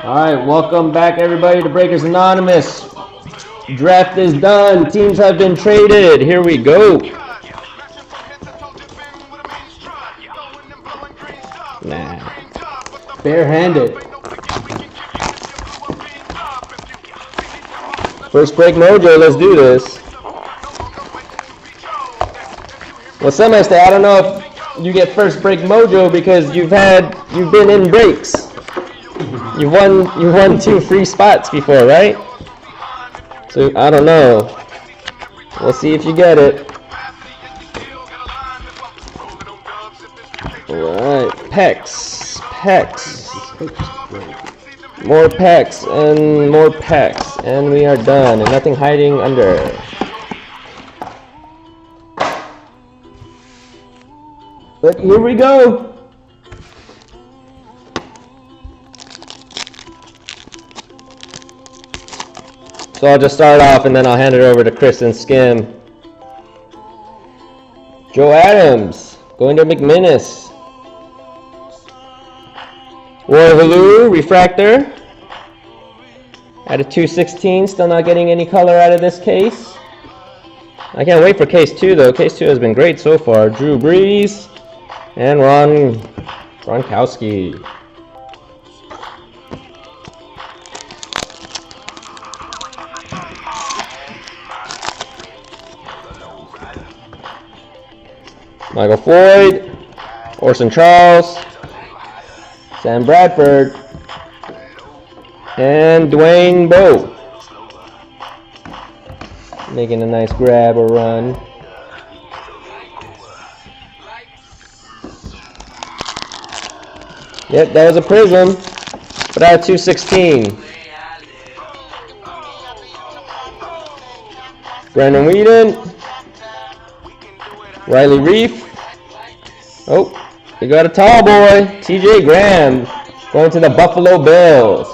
Alright, welcome back everybody to Breakers Anonymous. Draft is done. Teams have been traded. Here we go. Nah. Barehanded. First break mojo, let's do this. Well, some might say, I don't know if you get first break mojo because you've been in breaks. You won 2 free spots before, right? So I don't know. We'll see if you get it. Alright, pecs. More pecs and more pecs. And we are done. And nothing hiding under. But here we go. So I'll just start off and then I'll hand it over to Chris and Skim. Joe Adams going to McMinnis. Warvaloo refractor at a 216. Still not getting any color out of this case. I can't wait for case 2 though. Case 2 has been great so far. Drew Brees and Ron Gronkowski. Michael Floyd, Orson Charles, Sam Bradford, and Dwayne Bowe. Making a nice grab or run. Yep, that was a prism, but I have 216. Brandon Whedon, Riley Reef. Oh, we got a tall boy, TJ Graham, going to the Buffalo Bills.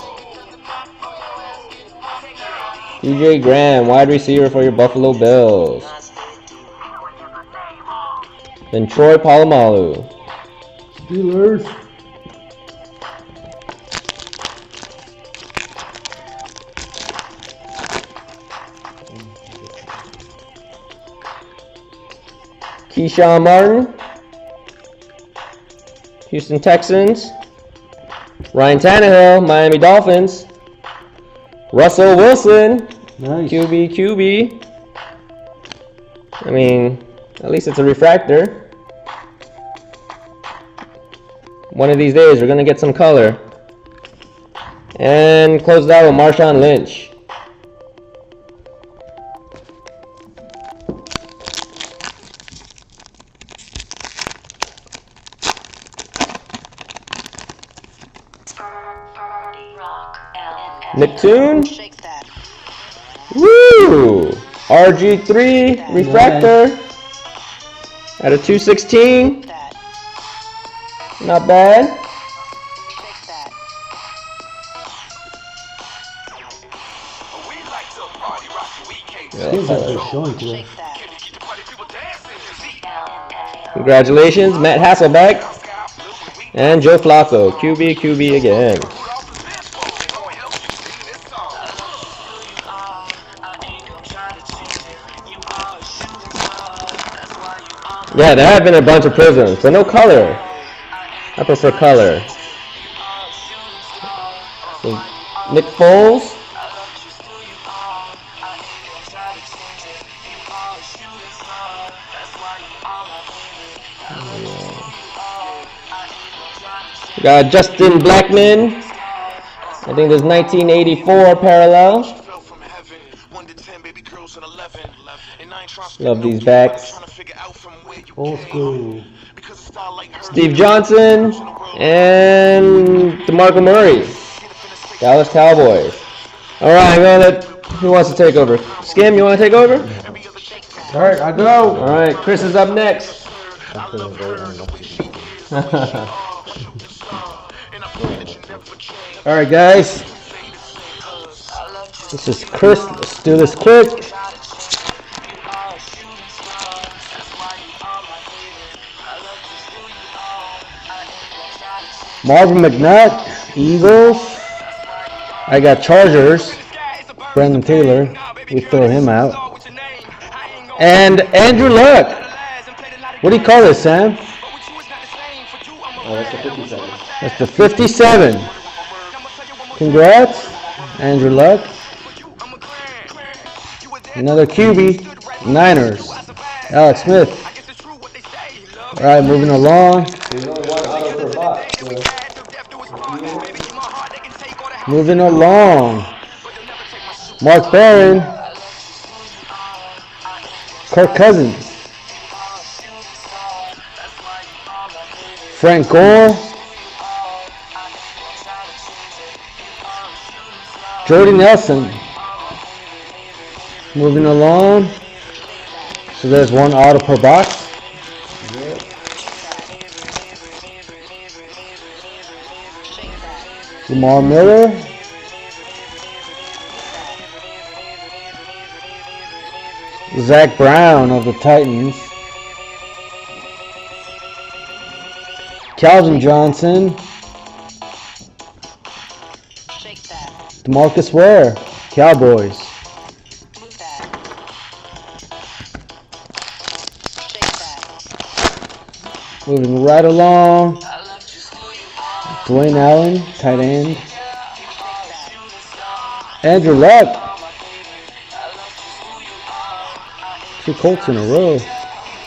TJ Graham, wide receiver for your Buffalo Bills. Then Troy Polamalu. Steelers. Keyshawn Martin, Houston Texans. Ryan Tannehill, Miami Dolphins. Russell Wilson, Nice. QB. I mean, at least it's a refractor. One of these days, we're going to get some color. And closed out with Marshawn Lynch. Nicktoon. Woo! RG3 refractor at a 216. Not bad. Seems like they're showing today. Congratulations, Matt Hasselbeck and Joe Flacco. QB again. Yeah, there have been a bunch of prisms, but no color. I prefer color. So, Nick Foles. We got Justin Blackman. I think there's 1984 parallel. Love these backs. Old school. Steve Johnson and DeMarco Murray. Dallas Cowboys. All right, I'm gonna let. Who wants to take over? Skim, you want to take over? All right, I go. All right, Chris is up next. All right, guys. This is Chris. Let's do this quick. Marvin McNutt, Eagles. I got Chargers. Brandon Taylor. We throw him out. And Andrew Luck. What do you call this, Sam? Oh, that's the 57. That's the 57. Congrats, Andrew Luck. Another QB, Niners. Alex Smith. All right, moving along. There's only one auto per box. So. Moving along. Mark Barron. Kirk Cousins. Frank Gore. Jordy Nelson. Moving along. So there's one auto per box. Lamar Miller. Zach Brown of the Titans. Calvin Johnson. DeMarcus Ware, Cowboys. Moving right along. Dwayne Allen, tight end. Andrew Luck. 2 Colts in a row.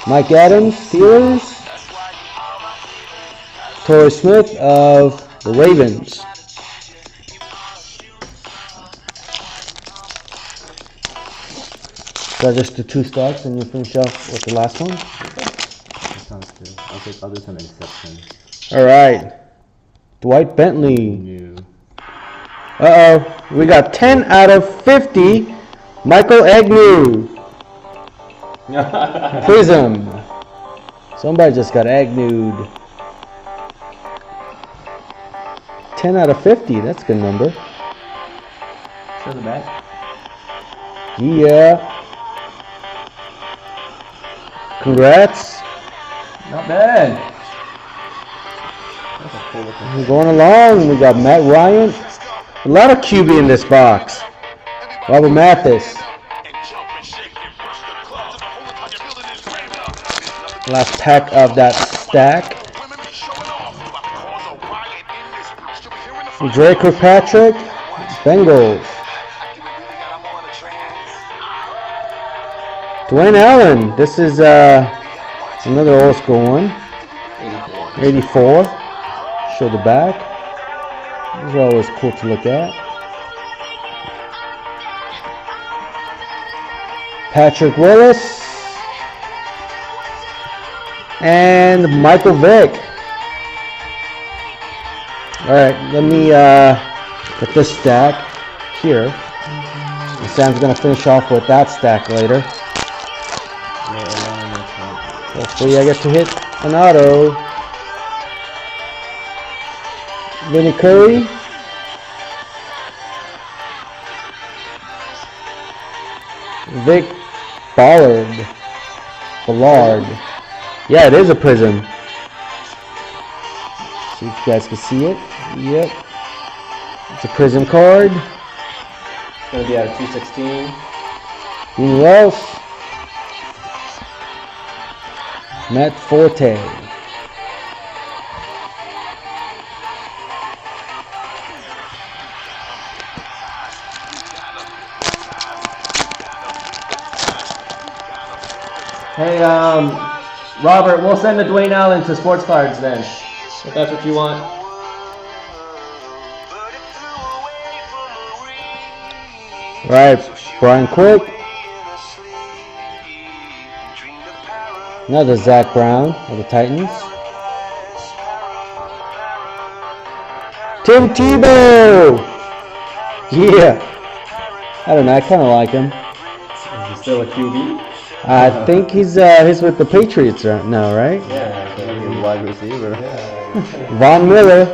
Mike Adams, Steelers. Torrey Smith of the Ravens. So just the 2 stocks and you finish off with the last one? That sounds good. I'll do some exception. Alright. Dwight Bentley. New. Uh-oh. We got 10 out of 50. Michael Agnew. Prism. Somebody just got Agnewed. 10 out of 50. That's a good number. Show the back. Yeah. Congrats. Not bad. We're going along. We got Matt Ryan. A lot of QB in this box. Robert Mathis. Last pack of that stack. Drake Kirkpatrick. Bengals. Dwayne Allen. This is another old school one. 84. Show the back. These are always cool to look at. Patrick Willis. And Michael Vick. Alright, let me get this stack here. And Sam's going to finish off with that stack later. Hopefully I get to hit an auto. Vinny Curry. Vic Ballard. Yeah, it is a prism. See if you guys can see it. Yep. It's a prism card. It's going to be out of 216. Who else? Matt Forte. Hey, Robert, we'll send the Dwayne Allen to Sports Cards then, if that's what you want. Right, Brian Quick. Another Zach Brown of the Titans. Tim Tebow. Yeah. I don't know, I kind of like him. Is he still a QB? I think he's with the Patriots right now, right? Yeah, He's wide receiver. Von Miller.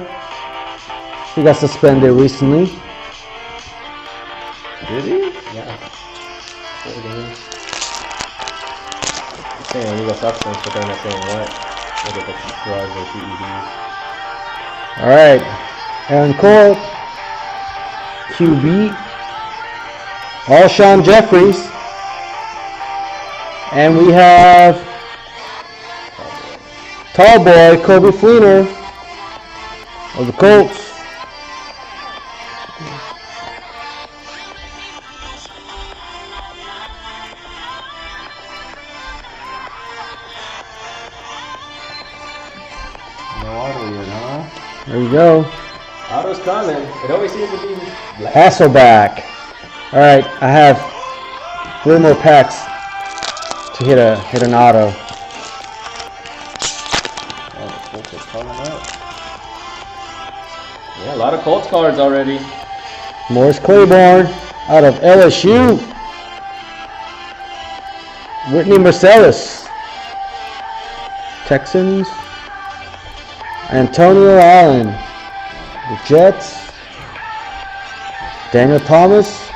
He got suspended recently. Did he? Yeah. Saying illegal substance, but they're not saying what. Look at the drugs or PEDs. All right, Aaron Cole, QB, Alshon Jeffries, and we have tall boy Kobe Fleener of the Colts. No auto yet, huh? There we go. Auto's coming. It always seems to be black. Hasselback. All right, I have 3 more packs to hit an auto. Oh, the Colts are coming up. Yeah, a lot of Colts cards already. Morris Claiborne out of LSU. Whitney Marcellus. Texans. Antonio Allen. The Jets. Daniel Thomas.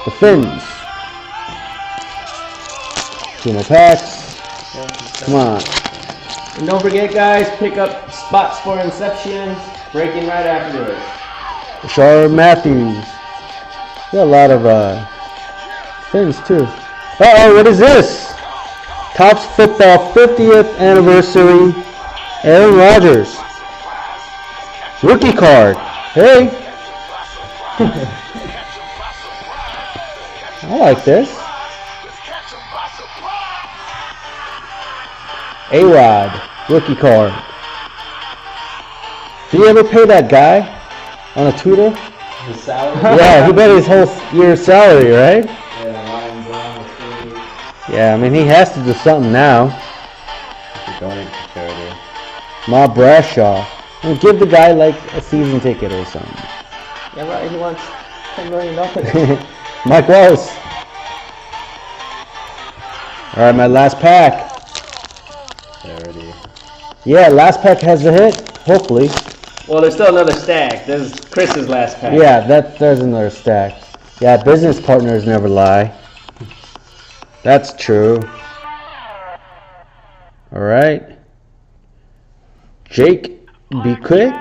The Finns. 2 more packs. Come on. And don't forget, guys, pick up spots for Inception. Breaking right afterwards. Rashard Matthews. Got a lot of Finns too. Uh-oh, what is this? Topps Football 50th anniversary. Aaron Rodgers. Rookie card. Hey. I like this. A-Rod. Rookie card. Did you ever pay that guy on a tutor? The salary. Yeah, he bet his whole year's salary, right? Yeah, Ryan Brown was free. Yeah, I mean, he has to do something now. If you donate to charity. Ma Brashaw. And give the guy like a season ticket or something. Yeah, right. He wants $10 million. Mike Wallace. All right, my last pack. Charity. Yeah, last pack has a hit. Hopefully. Well, there's still another stack. This is Chris's last pack. Yeah, there's another stack. Yeah, business partners never lie. That's true. All right. Jake Bouquet.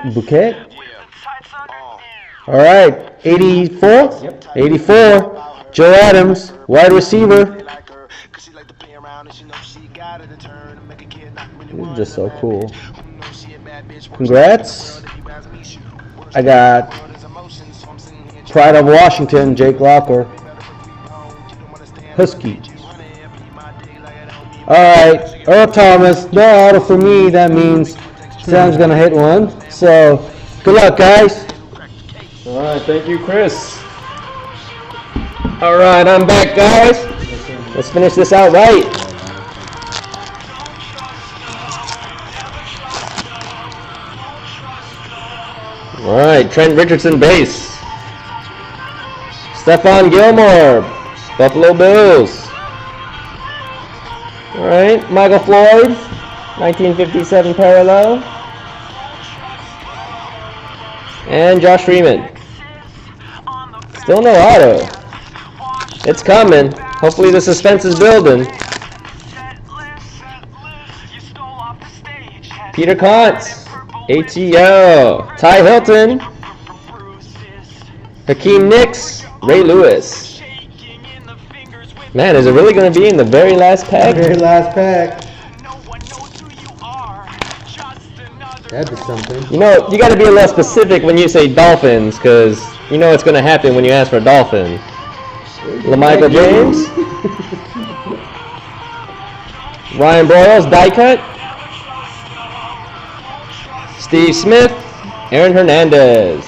All right, 84. Yep. 84. Joe Adams, wide receiver. This is just so cool. Congrats. I got Pride of Washington, Jake Locker. Husky. Alright, Earl Thomas, no auto for me. That means Sam's gonna hit one. So, good luck, guys. All right, thank you, Chris. All right, I'm back, guys. Let's finish this out right. All right, Trent Richardson base. Stephon Gilmore, Buffalo Bills. All right, Michael Floyd, 1957 parallel. And Josh Freeman. Still no auto. It's coming. Hopefully the suspense is building. Peter Kantz. ATO. Ty Hilton. Hakeem Nicks. Ray Lewis. Man, is it really going to be in the very last pack? Very last pack. That'd be something. You know, you got to be a little specific when you say Dolphins, because you know what's going to happen when you ask for a Dolphin. LaMichael James. Ryan Broyles, die cut. Steve Smith. Aaron Hernandez.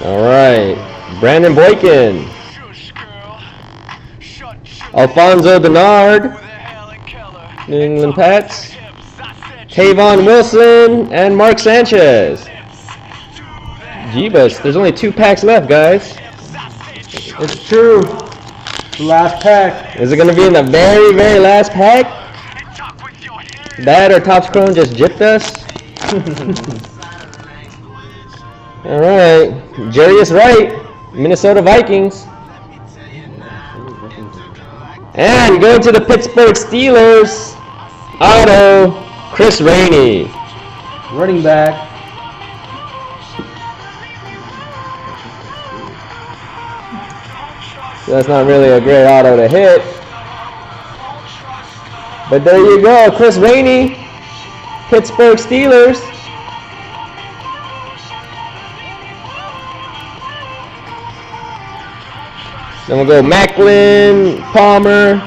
All right, Brandon Boykin, Alfonso Bernard, New England Pats, Tavon Wilson, and Mark Sanchez. Jeebus, there's only 2 packs left, guys. It's true. The last pack. Is it going to be in the very, very last pack? That or Topps Chrome just gypped us? All right, Jerry is right. Minnesota Vikings. And going to the Pittsburgh Steelers. Auto, Chris Rainey. Running back. So that's not really a great auto to hit. But there you go, Chris Rainey, Pittsburgh Steelers. Then we'll go Macklin, Palmer.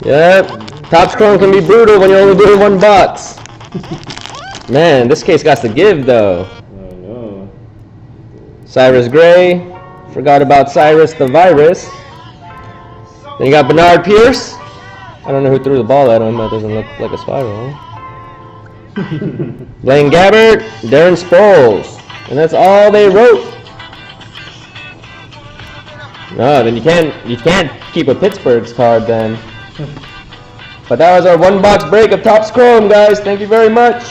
Yep, Topps Chrome can be brutal when you're only doing $1. Man, this case got to give though. I know. Cyrus Gray, forgot about Cyrus the Virus. Then you got Bernard Pierce. I don't know who threw the ball at him. That doesn't look like a spiral. Blaine Gabbert, Darren Sproles. And that's all they wrote. No, then you can't keep a Pittsburgh's card then. But that was our 1 box break of Topps Chrome, guys. Thank you very much.